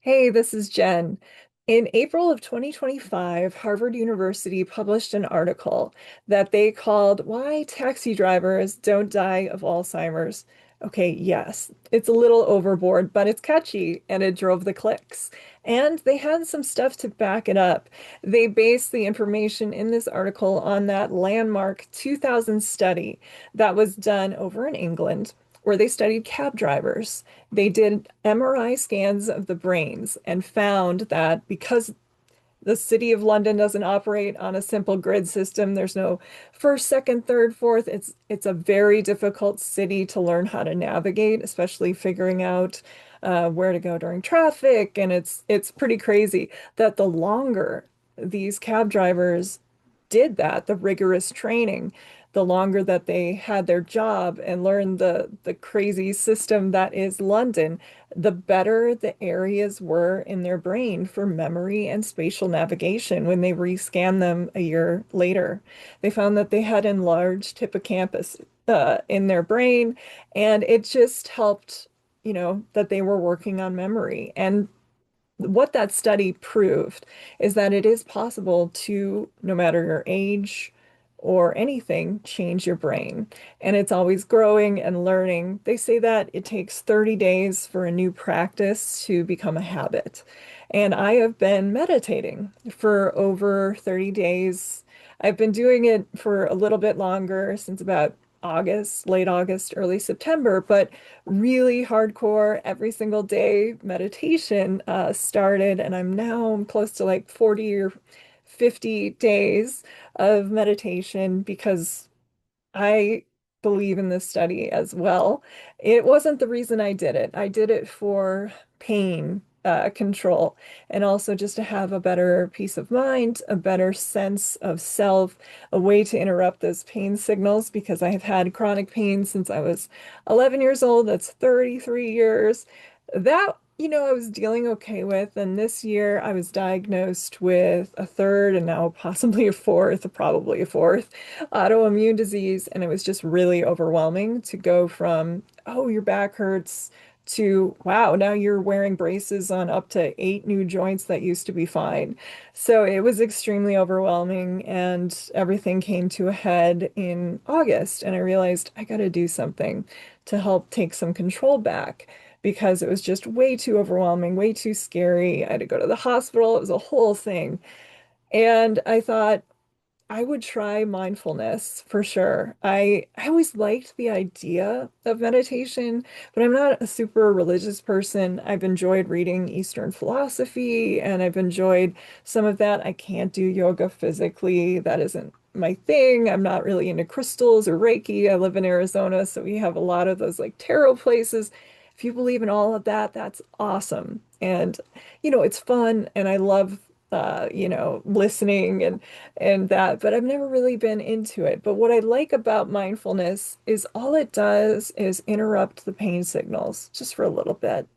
Hey, this is Jen. In April of 2025, Harvard University published an article that they called Why Taxi Drivers Don't Die of Alzheimer's. Okay, yes, it's a little overboard, but it's catchy and it drove the clicks. And they had some stuff to back it up. They based the information in this article on that landmark 2000 study that was done over in England, where they studied cab drivers. They did MRI scans of the brains and found that because the City of London doesn't operate on a simple grid system, there's no first, second, third, fourth. It's a very difficult city to learn how to navigate, especially figuring out where to go during traffic. And it's pretty crazy that the longer these cab drivers did that, the rigorous training, the longer that they had their job and learned the crazy system that is London, the better the areas were in their brain for memory and spatial navigation when they rescanned them a year later. They found that they had enlarged hippocampus in their brain, and it just helped, that they were working on memory. And what that study proved is that it is possible to, no matter your age or anything, change your brain. And it's always growing and learning. They say that it takes 30 days for a new practice to become a habit. And I have been meditating for over 30 days. I've been doing it for a little bit longer, since about August, late August, early September, but really hardcore every single day meditation started, and I'm now close to like 40 or 50 days of meditation because I believe in this study as well. It wasn't the reason I did it. I did it for pain control, and also just to have a better peace of mind, a better sense of self, a way to interrupt those pain signals because I have had chronic pain since I was 11 years old. That's 33 years. That I was dealing okay with. And this year I was diagnosed with a third and now possibly a fourth, probably a fourth autoimmune disease. And it was just really overwhelming to go from, oh, your back hurts to, wow, now you're wearing braces on up to 8 new joints that used to be fine. So it was extremely overwhelming. And everything came to a head in August. And I realized I got to do something to help take some control back because it was just way too overwhelming, way too scary. I had to go to the hospital. It was a whole thing. And I thought I would try mindfulness for sure. I always liked the idea of meditation, but I'm not a super religious person. I've enjoyed reading Eastern philosophy and I've enjoyed some of that. I can't do yoga physically. That isn't my thing. I'm not really into crystals or Reiki. I live in Arizona, so we have a lot of those like tarot places. If you believe in all of that, that's awesome. And it's fun and I love listening and that, but I've never really been into it. But what I like about mindfulness is all it does is interrupt the pain signals just for a little bit.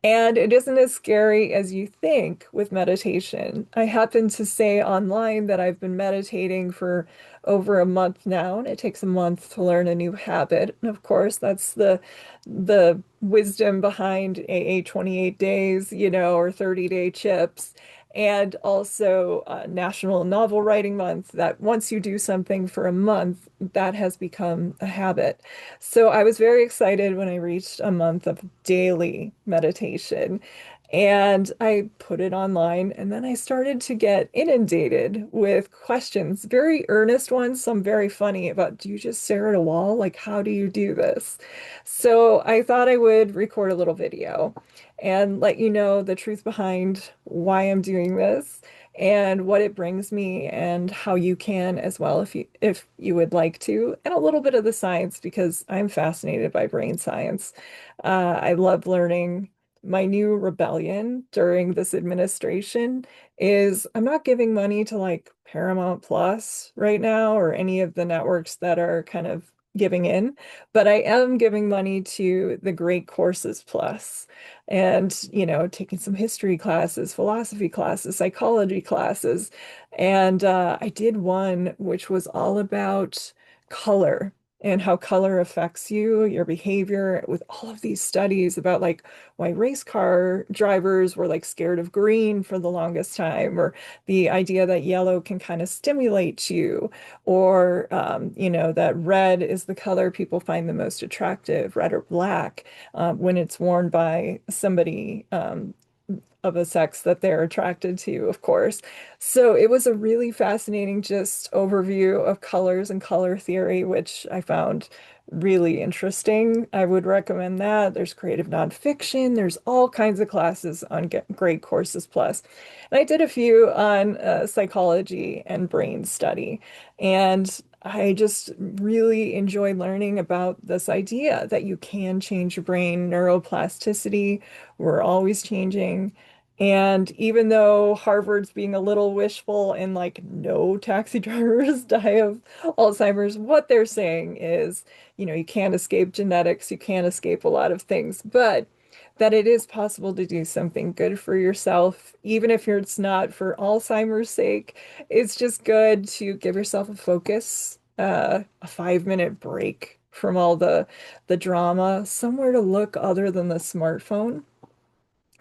And it isn't as scary as you think with meditation. I happen to say online that I've been meditating for over a month now, and it takes a month to learn a new habit. And of course, that's the wisdom behind AA 28 days, or 30-day chips. And also National Novel Writing Month, that once you do something for a month, that has become a habit. So I was very excited when I reached a month of daily meditation. And I put it online, and then I started to get inundated with questions, very earnest ones, some very funny about, do you just stare at a wall? Like, how do you do this? So I thought I would record a little video and let you know the truth behind why I'm doing this and what it brings me and how you can as well if you would like to, and a little bit of the science because I'm fascinated by brain science. I love learning. My new rebellion during this administration is I'm not giving money to like Paramount Plus right now or any of the networks that are kind of giving in, but I am giving money to the Great Courses Plus and, taking some history classes, philosophy classes, psychology classes. And I did one which was all about color. and how color affects you, your behavior, with all of these studies about like why race car drivers were like scared of green for the longest time, or the idea that yellow can kind of stimulate you, or that red is the color people find the most attractive, red or black, when it's worn by somebody of a sex that they're attracted to, of course. So it was a really fascinating just overview of colors and color theory, which I found really interesting. I would recommend that. There's creative nonfiction. There's all kinds of classes on Great Courses Plus. And I did a few on psychology and brain study. And I just really enjoy learning about this idea that you can change your brain, neuroplasticity. We're always changing. And even though Harvard's being a little wishful and like no taxi drivers die of Alzheimer's, what they're saying is, you can't escape genetics, you can't escape a lot of things, but that it is possible to do something good for yourself, even if it's not for Alzheimer's sake. It's just good to give yourself a focus, a 5-minute break from all the drama, somewhere to look other than the smartphone.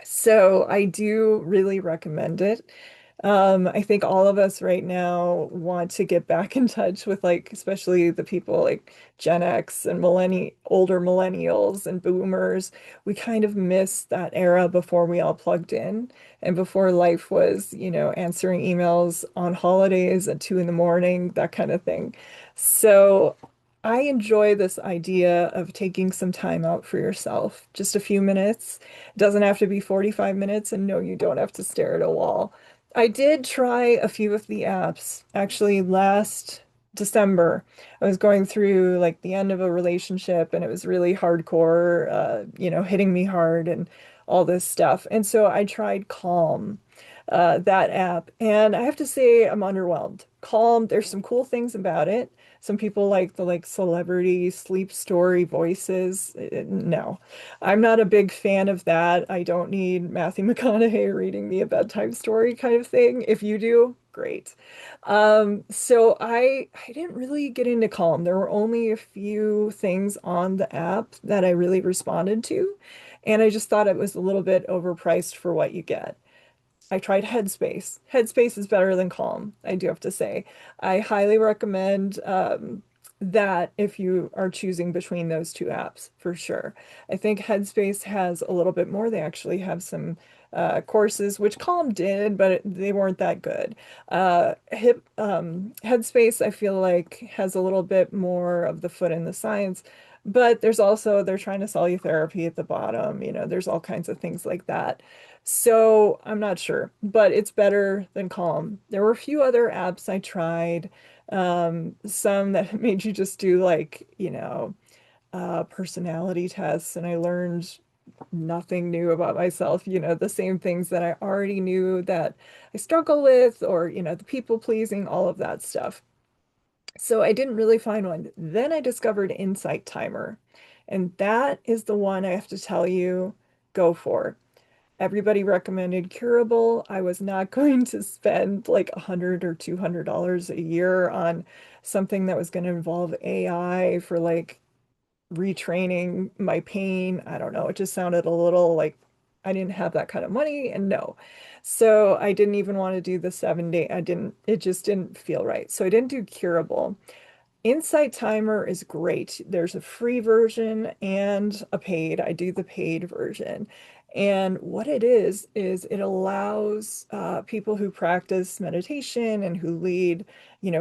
So I do really recommend it. I think all of us right now want to get back in touch with like, especially the people like Gen X and older millennials and boomers. We kind of miss that era before we all plugged in and before life was, answering emails on holidays at 2 in the morning, that kind of thing. So I enjoy this idea of taking some time out for yourself, just a few minutes. It doesn't have to be 45 minutes, and no, you don't have to stare at a wall. I did try a few of the apps. Actually, last December, I was going through like the end of a relationship and it was really hardcore, hitting me hard and all this stuff. And so I tried Calm, that app, and I have to say I'm underwhelmed. Calm, there's some cool things about it. Some people like the like celebrity sleep story voices. No, I'm not a big fan of that. I don't need Matthew McConaughey reading me a bedtime story kind of thing. If you do, great. So I didn't really get into Calm. There were only a few things on the app that I really responded to, and I just thought it was a little bit overpriced for what you get. I tried Headspace. Headspace is better than Calm, I do have to say. I highly recommend that if you are choosing between those two apps, for sure. I think Headspace has a little bit more. They actually have some courses, which Calm did, but they weren't that good. Headspace, I feel like, has a little bit more of the foot in the science. But there's also, they're trying to sell you therapy at the bottom. There's all kinds of things like that. So I'm not sure, but it's better than Calm. There were a few other apps I tried, some that made you just do like, personality tests, and I learned nothing new about myself, the same things that I already knew that I struggle with, or, the people pleasing, all of that stuff. So I didn't really find one. Then I discovered Insight Timer, and that is the one I have to tell you, go for. Everybody recommended Curable. I was not going to spend like $100 or $200 a year on something that was going to involve AI for like retraining my pain. I don't know. It just sounded a little like I didn't have that kind of money, and no. So I didn't even want to do the 7 day. It just didn't feel right. So I didn't do Curable. Insight Timer is great. There's a free version and a paid. I do the paid version. And what it is it allows people who practice meditation and who lead,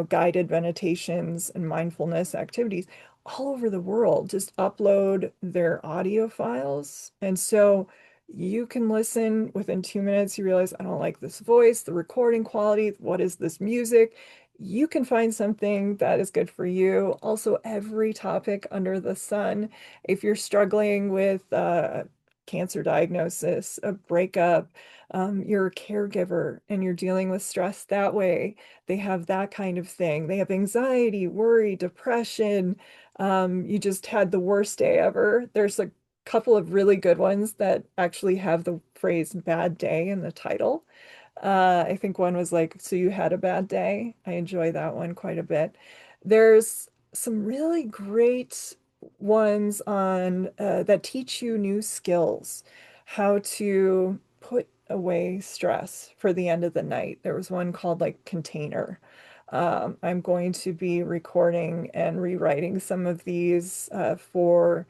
guided meditations and mindfulness activities all over the world just upload their audio files. And so you can listen within 2 minutes. You realize, I don't like this voice, the recording quality, what is this music? You can find something that is good for you. Also, every topic under the sun. If you're struggling with cancer diagnosis, a breakup, you're a caregiver and you're dealing with stress that way, they have that kind of thing. They have anxiety, worry, depression. You just had the worst day ever. There's a couple of really good ones that actually have the phrase bad day in the title. I think one was like, so you had a bad day. I enjoy that one quite a bit. There's some really great ones on that teach you new skills, how to put away stress for the end of the night. There was one called like Container. I'm going to be recording and rewriting some of these for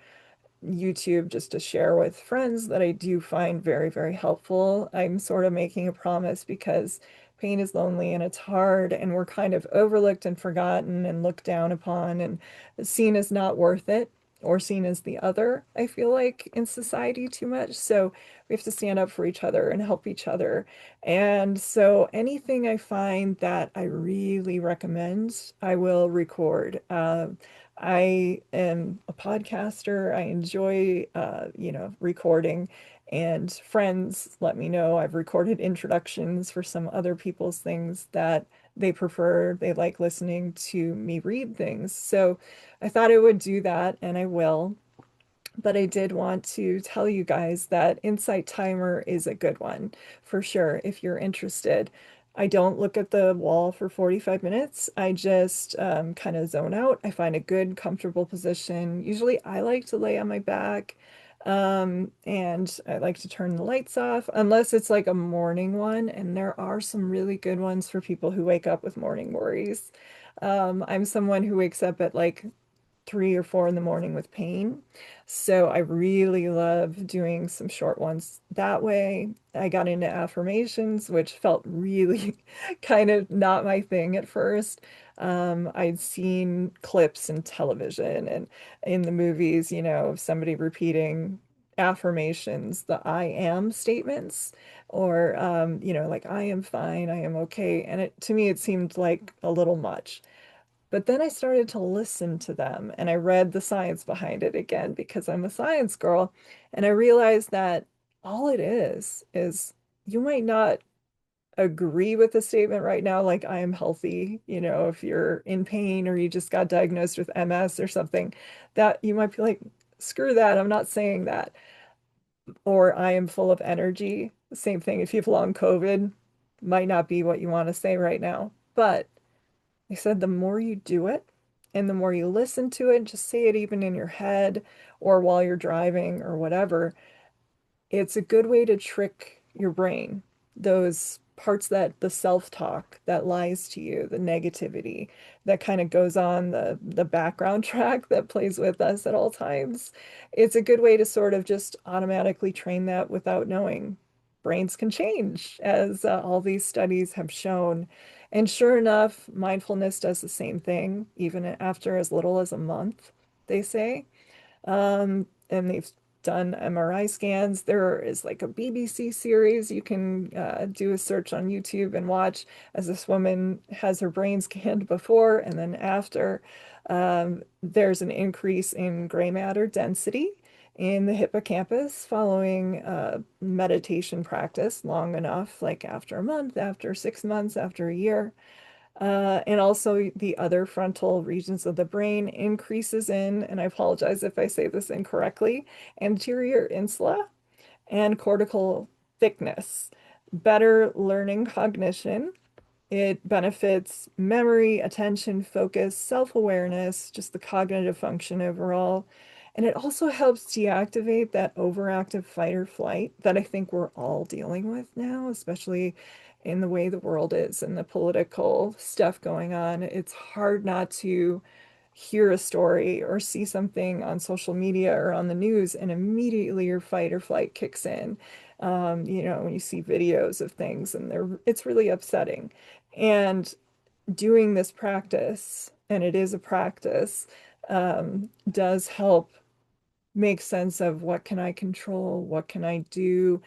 YouTube just to share with friends that I do find very, very helpful. I'm sort of making a promise because pain is lonely and it's hard, and we're kind of overlooked and forgotten and looked down upon and seen as not worth it or seen as the other, I feel like, in society too much. So we have to stand up for each other and help each other. And so anything I find that I really recommend, I will record. I am a podcaster. I enjoy, recording, and friends let me know I've recorded introductions for some other people's things that they prefer. They like listening to me read things. So I thought I would do that, and I will. But I did want to tell you guys that Insight Timer is a good one for sure if you're interested. I don't look at the wall for 45 minutes. I just kind of zone out. I find a good, comfortable position. Usually, I like to lay on my back, and I like to turn the lights off, unless it's like a morning one. And there are some really good ones for people who wake up with morning worries. I'm someone who wakes up at like 3 or 4 in the morning with pain. So I really love doing some short ones that way. I got into affirmations, which felt really kind of not my thing at first. I'd seen clips in television and in the movies, somebody repeating affirmations, the I am statements, or, like I am fine, I am okay. And to me, it seemed like a little much. But then I started to listen to them and I read the science behind it again because I'm a science girl. And I realized that all it is you might not agree with the statement right now, like I am healthy, if you're in pain or you just got diagnosed with MS or something, that you might be like, screw that, I'm not saying that. Or I am full of energy. Same thing if you have long COVID, might not be what you want to say right now. But they said the more you do it and the more you listen to it, just say it even in your head or while you're driving or whatever, it's a good way to trick your brain. Those parts that the self-talk that lies to you, the negativity that kind of goes on the background track that plays with us at all times. It's a good way to sort of just automatically train that without knowing. Brains can change, as all these studies have shown. And sure enough, mindfulness does the same thing, even after as little as a month, they say. And they've done MRI scans. There is like a BBC series you can do a search on YouTube and watch as this woman has her brain scanned before and then after. There's an increase in gray matter density in the hippocampus following meditation practice long enough, like after a month, after 6 months, after a year. And also the other frontal regions of the brain increases in, and I apologize if I say this incorrectly, anterior insula and cortical thickness. Better learning cognition. It benefits memory, attention, focus, self-awareness, just the cognitive function overall. And it also helps deactivate that overactive fight or flight that I think we're all dealing with now, especially in the way the world is and the political stuff going on. It's hard not to hear a story or see something on social media or on the news, and immediately your fight or flight kicks in. When you see videos of things, and it's really upsetting. And doing this practice, and it is a practice, does help make sense of what can I control? What can I do?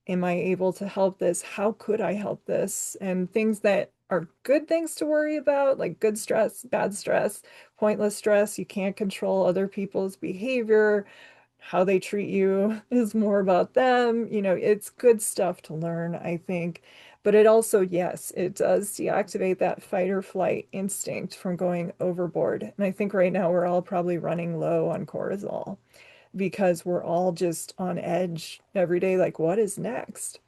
Am I able to help this? How could I help this? And things that are good things to worry about, like good stress, bad stress, pointless stress. You can't control other people's behavior. How they treat you is more about them. It's good stuff to learn, I think. But it also, yes, it does deactivate that fight or flight instinct from going overboard. And I think right now we're all probably running low on cortisol because we're all just on edge every day, like, what is next?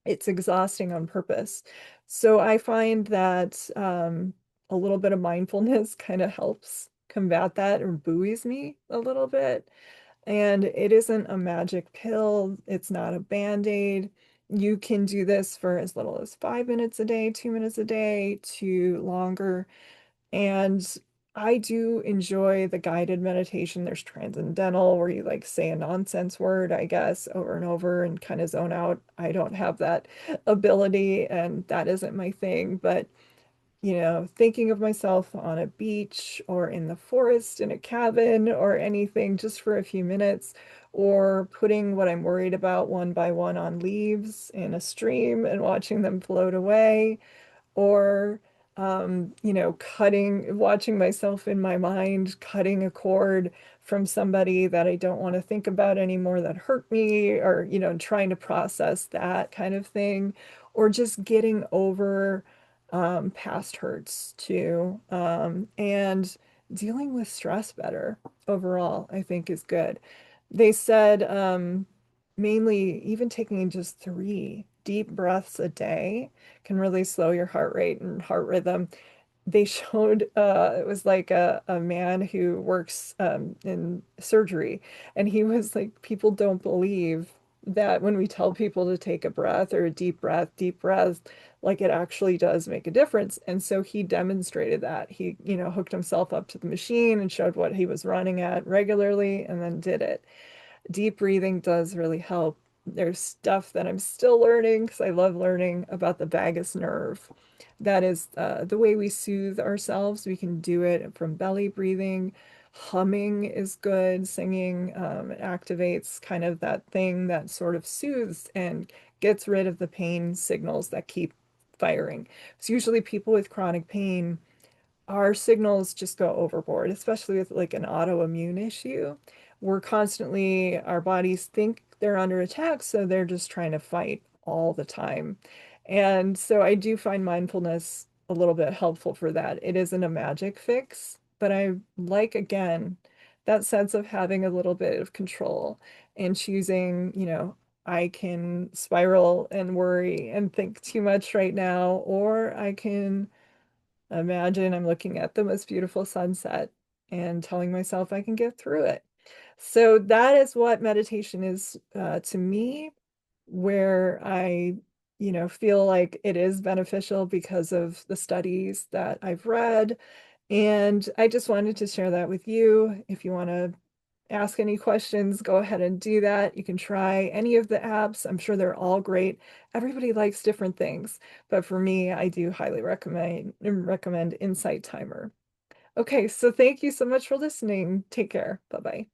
It's exhausting on purpose. So I find that a little bit of mindfulness kind of helps combat that or buoys me a little bit. And it isn't a magic pill, it's not a band-aid. You can do this for as little as 5 minutes a day, 2 minutes a day, to longer. And I do enjoy the guided meditation. There's transcendental, where you like say a nonsense word, I guess, over and over and kind of zone out. I don't have that ability, and that isn't my thing. But thinking of myself on a beach or in the forest in a cabin or anything just for a few minutes, or putting what I'm worried about one by one on leaves in a stream and watching them float away, or watching myself in my mind, cutting a cord from somebody that I don't want to think about anymore that hurt me, or, trying to process that kind of thing, or just getting over past hurts too. And dealing with stress better overall, I think is good. They said mainly even taking just 3 deep breaths a day can really slow your heart rate and heart rhythm. They showed it was like a man who works in surgery, and he was like, people don't believe that when we tell people to take a breath or a deep breath, like it actually does make a difference. And so he demonstrated that. He, hooked himself up to the machine and showed what he was running at regularly and then did it. Deep breathing does really help. There's stuff that I'm still learning because I love learning about the vagus nerve. That is the way we soothe ourselves. We can do it from belly breathing. Humming is good. Singing, it activates kind of that thing that sort of soothes and gets rid of the pain signals that keep firing. It's usually people with chronic pain, our signals just go overboard, especially with like an autoimmune issue. We're constantly, our bodies think they're under attack, so they're just trying to fight all the time. And so I do find mindfulness a little bit helpful for that. It isn't a magic fix, but I like, again, that sense of having a little bit of control and choosing, I can spiral and worry and think too much right now, or I can imagine I'm looking at the most beautiful sunset and telling myself I can get through it. So that is what meditation is to me, where I, feel like it is beneficial because of the studies that I've read. And I just wanted to share that with you. If you want to ask any questions, go ahead and do that. You can try any of the apps. I'm sure they're all great. Everybody likes different things, but for me, I do highly recommend Insight Timer. Okay, so thank you so much for listening. Take care. Bye-bye.